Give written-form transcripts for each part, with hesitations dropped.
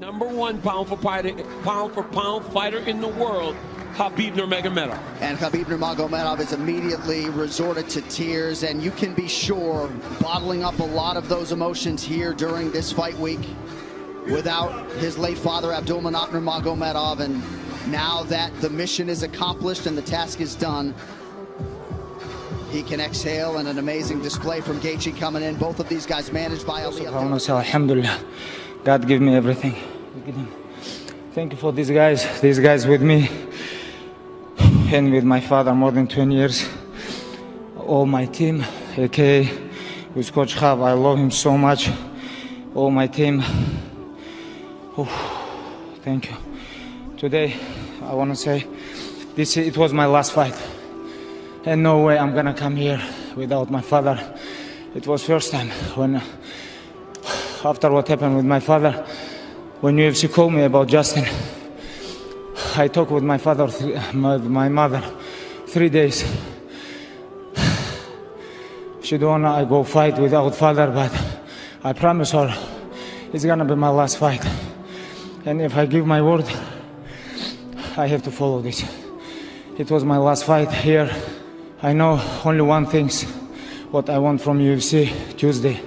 #1 pound for pound fighter in the world, Khabib Nurmagomedov. And Khabib Nurmagomedov has immediately resorted to tears, and you can be sure bottling up a lot of those emotions here during this fight week without his late father Abdulmanap Nurmagomedov. And now that the mission is accomplished and the task is done, he can exhale, and an amazing display from Gaethje coming in. Both of these guys managed by Ali. I want to say alhamdulillah, God give me everything. Thank you for these guys with me and with my father more than 20 years. All my team, aka with Coach Khab, I love him so much. All my team, thank you. Today, I want to say, it was my last fight. And no way I'm gonna come here without my father. It was first time when, after what happened with my father, when UFC called me about Justin, I talked with my father, my mother, 3 days. She don't wanna I go fight without father, but I promise her it's gonna be my last fight. And if I give my word, I have to follow this. It was my last fight here. I know only one thing, what I want from UFC Tuesday.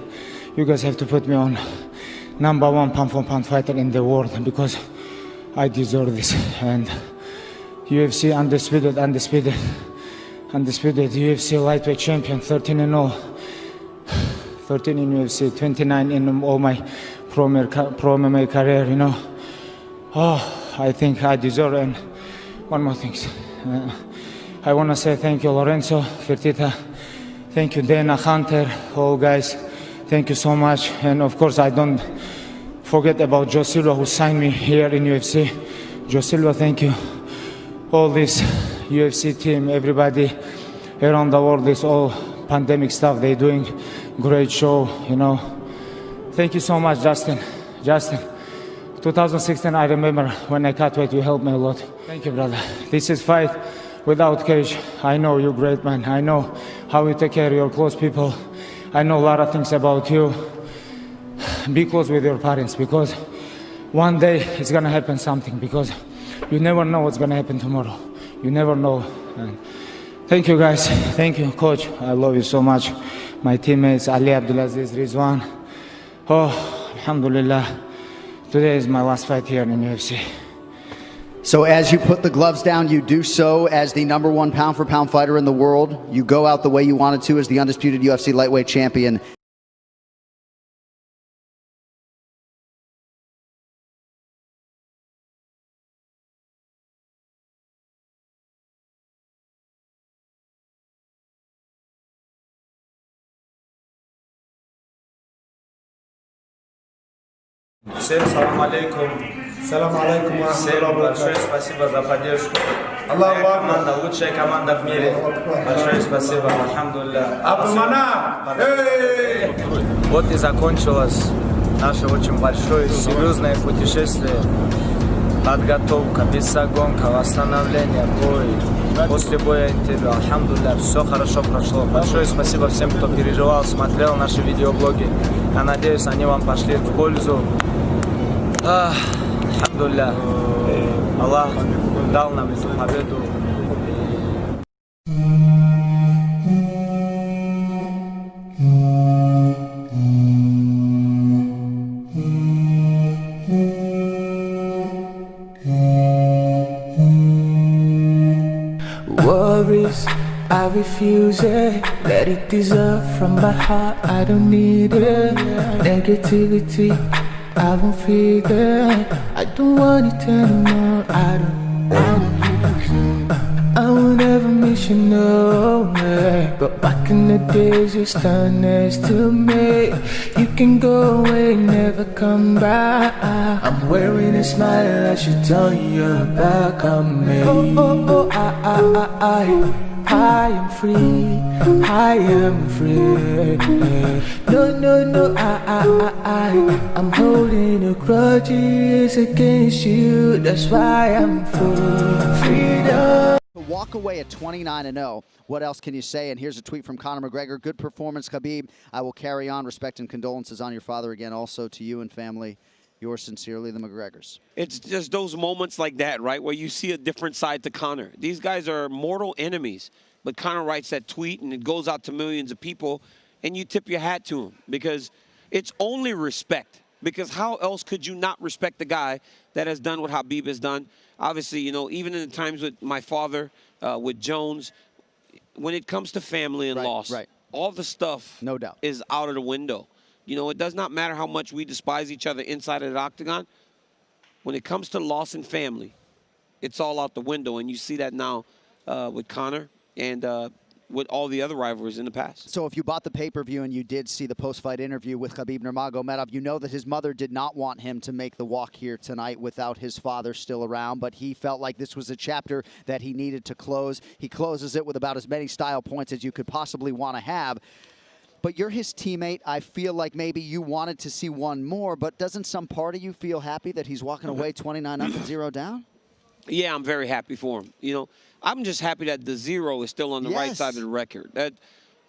You guys have to put me on #1 pound for pound fighter in the world, because I deserve this. And UFC undisputed UFC lightweight champion, 13-0, 13 in UFC, 29 in all my pro MMA career. You know, I think I deserve. And one more thing. I want to say thank you, Lorenzo, Fertitta, thank you, Dana, Hunter, all guys, thank you so much. And of course, I don't forget about Joe Silva, who signed me here in UFC. Joe Silva, thank you. All this UFC team, everybody around the world, this all pandemic stuff, they're doing great show, you know. Thank you so much, Justin. 2016, I remember when I cut weight, you helped me a lot. Thank you, brother. This is fight without cage. I know you're great, man. I know how you take care of your close people. I know a lot of things about you. Be close with your parents, because one day it's gonna happen something, because you never know what's gonna happen tomorrow. You never know. And thank you, guys. Thank you, coach. I love you so much. My teammates, Ali Abdulaziz, Rizwan. Alhamdulillah. Today is my last fight here in UFC. So as you put the gloves down, you do so as the #1 pound for pound fighter in the world. You go out the way you wanted to as the undisputed UFC lightweight champion. Всем салам алейкум. Салам алейкум. Всем большое спасибо за поддержку. Команда, лучшая команда в мире. Большое спасибо, алхамдулилля. Вот и закончилось наше очень большое, серьезное путешествие. Подготовка, весогонка, восстановление, бой. После боя интервью, алхамдулилля, все хорошо прошло. Большое спасибо всем, кто переживал, смотрел наши видеоблоги. Я надеюсь, они вам пошли в пользу. Алхамдулилля, Аллах дал нам эту победу. Worries, I refuse it. Let it dissolve from my heart, I don't need it. Negativity, I won't feed it. I don't want it anymore, I will never miss you, no way. But back in the days, you stand next to me. You can go away, never come back. I'm wearing a smile as you turn your back on me. I am free, I am free. No, I'm holding a grudges against you. That's why I'm free. Freedom. Walk away at 29-0. What else can you say? And here's a tweet from Conor McGregor. Good performance, Khabib. I will carry on. Respect and condolences on your father again. Also to you and family. Yours sincerely, the McGregors. It's just those moments like that, right, where you see a different side to Conor. These guys are mortal enemies, but Conor writes that tweet, and it goes out to millions of people, and you tip your hat to him because it's only respect. Because how else could you not respect the guy that has done what Khabib has done? Obviously, you know, even in the times with my father, with Jones, when it comes to family and loss, all the stuff no doubt is out of the window. You know, it does not matter how much we despise each other inside of the octagon. When it comes to loss and family, it's all out the window. And you see that now with Conor and with all the other rivalries in the past. So if you bought the pay-per-view and you did see the post-fight interview with Khabib Nurmagomedov, you know that his mother did not want him to make the walk here tonight without his father still around, but he felt like this was a chapter that he needed to close. He closes it with about as many style points as you could possibly want to have. But you're his teammate. I feel like maybe you wanted to see one more, but doesn't some part of you feel happy that he's walking away 29 up and 0 down? Yeah, I'm very happy for him. You know, I'm just happy that the 0 is still on the right side of the record. That,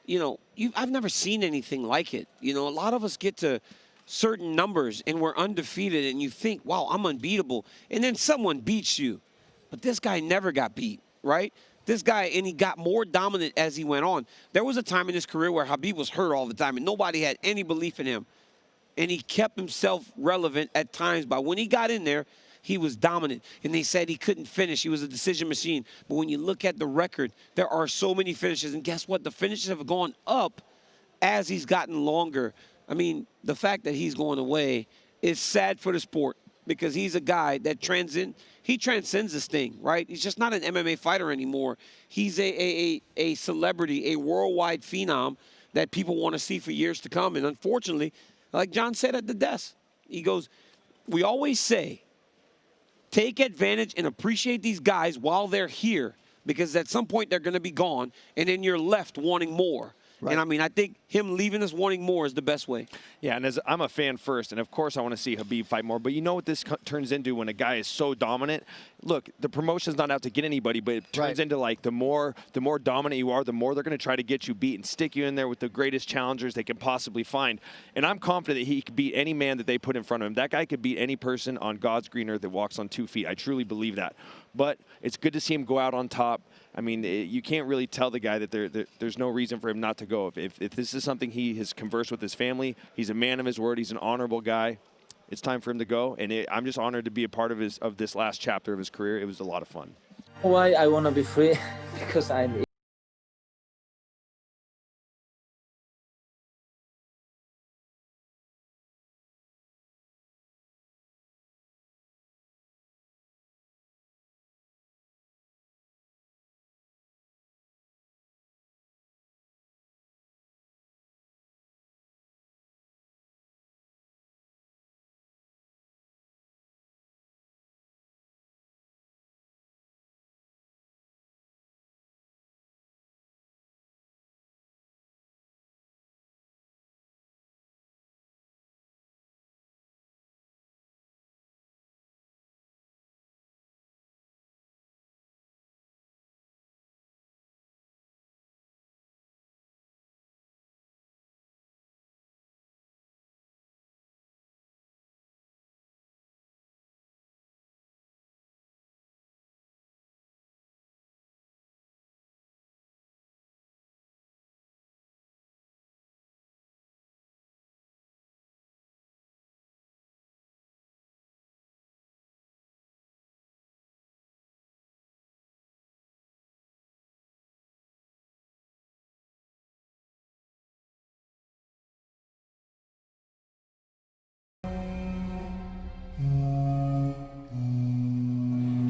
you know, I've never seen anything like it. You know, a lot of us get to certain numbers and we're undefeated and you think, wow, I'm unbeatable. And then someone beats you. But this guy never got beat, right? This guy, and he got more dominant as he went on. There was a time in his career where Khabib was hurt all the time and nobody had any belief in him. And he kept himself relevant at times. But when he got in there, he was dominant, and they said he couldn't finish. He was a decision machine. But when you look at the record, there are so many finishes, and guess what? The finishes have gone up as he's gotten longer. I mean, the fact that he's going away is sad for the sport because he's a guy that transcends this thing, right? He's just not an MMA fighter anymore. He's a celebrity, a worldwide phenom that people want to see for years to come. And unfortunately, like John said at the desk, he goes, we always say, take advantage and appreciate these guys while they're here because at some point they're going to be gone, and then you're left wanting more. Right. And, I mean, I think him leaving us wanting more is the best way. Yeah, and as I'm a fan first, and, of course, I want to see Khabib fight more. But you know what this turns into when a guy is so dominant? Look, the promotion's not out to get anybody, but it turns into, like, the more dominant you are, the more they're going to try to get you beat and stick you in there with the greatest challengers they can possibly find. And I'm confident that he could beat any man that they put in front of him. That guy could beat any person on God's green earth that walks on 2 feet. I truly believe that. But it's good to see him go out on top. I mean, you can't really tell the guy that there's no reason for him not to go. If this is something he has conversed with his family, he's a man of his word, he's an honorable guy, it's time for him to go. And I'm just honored to be a part of this last chapter of his career. It was a lot of fun. Why I want to be free? Because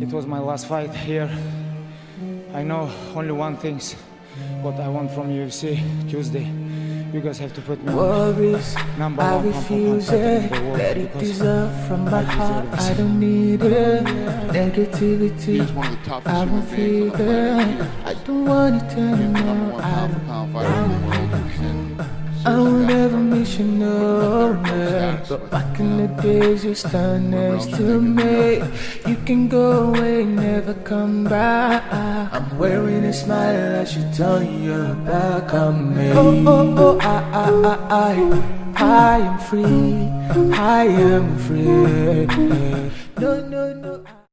It was my last fight here. I know only one thing, what I want from UFC Tuesday. You guys have to put me worries, number I one refuse it. Let it dissolve from my heart. I don't need it. Negativity, I won't feed it. I don't want it anymore. I will never miss you, no way. But back in the days, you stand next to me. You can go away, never come back. I'm wearing a smile as you turn your back on me. Oh, oh, oh, I. I am free. I am free. No, no, no.